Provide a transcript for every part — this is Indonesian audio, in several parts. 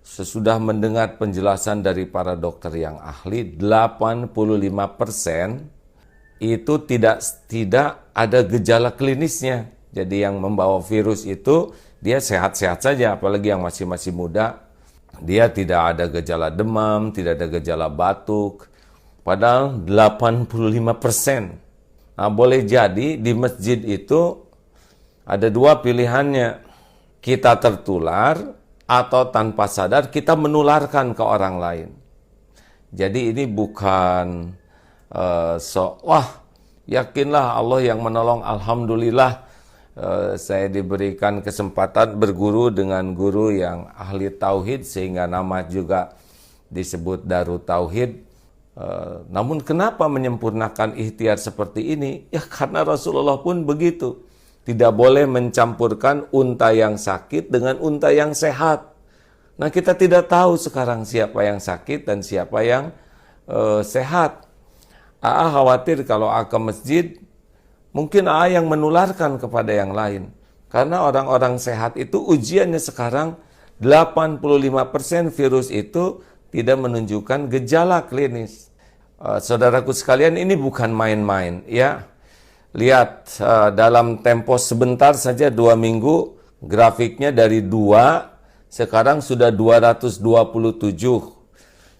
sesudah mendengar penjelasan dari para dokter yang ahli, 85% itu tidak ada gejala klinisnya. Jadi yang membawa virus itu dia sehat-sehat saja, apalagi yang masih muda. Dia tidak ada gejala demam, tidak ada gejala batuk. Padahal 85%. Nah, boleh jadi di masjid itu ada dua pilihannya. Kita tertular atau tanpa sadar kita menularkan ke orang lain. Jadi ini bukan wah yakinlah Allah yang menolong, alhamdulillah saya diberikan kesempatan berguru dengan guru yang ahli tauhid sehingga nama juga disebut Darut Tauhid. Namun kenapa menyempurnakan ikhtiar seperti ini? Ya karena Rasulullah pun begitu. Tidak boleh mencampurkan unta yang sakit dengan unta yang sehat. Nah kita tidak tahu sekarang siapa yang sakit dan siapa yang sehat. AA khawatir kalau AA ke masjid, mungkin AA yang menularkan kepada yang lain. Karena orang-orang sehat itu ujiannya sekarang 85% virus itu tidak menunjukkan gejala klinis. Saudaraku sekalian, ini bukan main-main ya. Lihat dalam tempo sebentar saja 2 minggu grafiknya dari 2 sekarang sudah 227.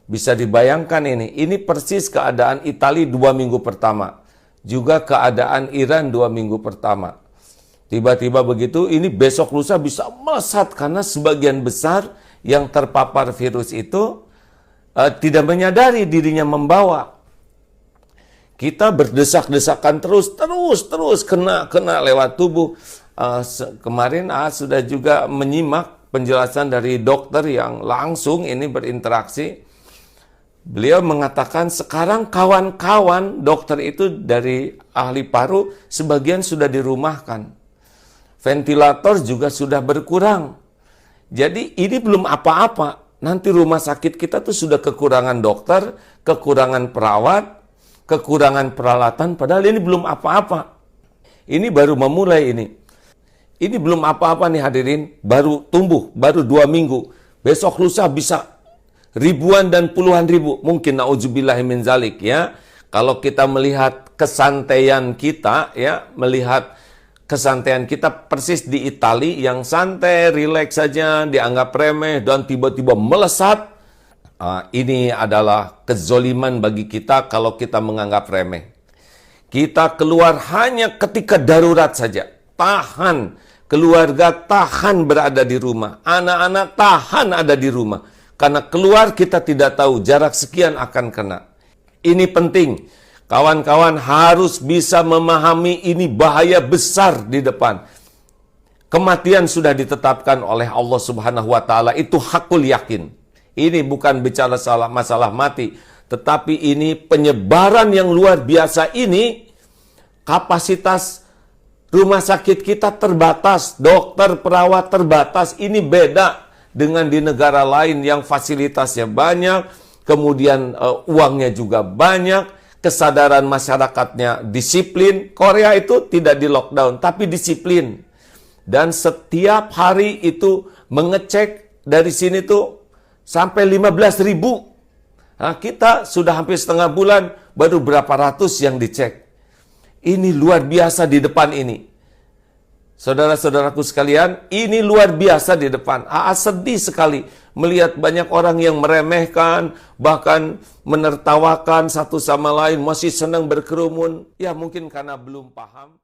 Bisa dibayangkan ini persis keadaan Italia 2 minggu pertama. Juga keadaan Iran 2 minggu pertama. Tiba-tiba begitu, ini besok lusa bisa melesat karena sebagian besar yang terpapar virus itu tidak menyadari dirinya membawa. Kita berdesak-desakan terus kena lewat tubuh. Kemarin sudah juga menyimak penjelasan dari dokter yang langsung ini berinteraksi. Beliau mengatakan sekarang kawan-kawan dokter itu dari ahli paru sebagian sudah dirumahkan. Ventilator juga sudah berkurang. Jadi ini belum apa-apa. Nanti rumah sakit kita tuh sudah kekurangan dokter, kekurangan perawat, kekurangan peralatan, padahal ini belum apa-apa. Ini baru memulai ini. Ini belum apa-apa nih hadirin, baru tumbuh, baru 2 minggu. Besok lusa bisa ribuan dan puluhan ribu. Mungkin na'udzubillahi min zalik ya. Kalau kita melihat kesantaian kita ya, melihat kesantaian kita persis di Italia yang santai, rileks saja, dianggap remeh dan tiba-tiba melesat. Ini adalah kezoliman bagi kita kalau kita menganggap remeh. Kita keluar hanya ketika darurat saja. Tahan, keluarga tahan berada di rumah. Anak-anak tahan ada di rumah. Karena keluar kita tidak tahu jarak sekian akan kena. Ini penting. Kawan-kawan harus bisa memahami ini bahaya besar di depan. Kematian sudah ditetapkan oleh Allah Subhanahu wa taala, itu hakul yakin. Ini bukan bicara masalah mati, tetapi ini penyebaran yang luar biasa ini. Kapasitas rumah sakit kita terbatas, dokter, perawat terbatas. Ini beda dengan di negara lain yang fasilitasnya banyak, kemudian uangnya juga banyak, kesadaran masyarakatnya disiplin. Korea itu tidak di lockdown, tapi disiplin. Dan setiap hari itu mengecek dari sini tuh sampai 15.000. Nah, kita sudah hampir setengah bulan, baru berapa ratus yang dicek. Ini luar biasa di depan ini. Saudara-saudaraku sekalian, ini luar biasa di depan. Sedih sekali melihat banyak orang yang meremehkan, bahkan menertawakan satu sama lain, masih senang berkerumun. Ya mungkin karena belum paham.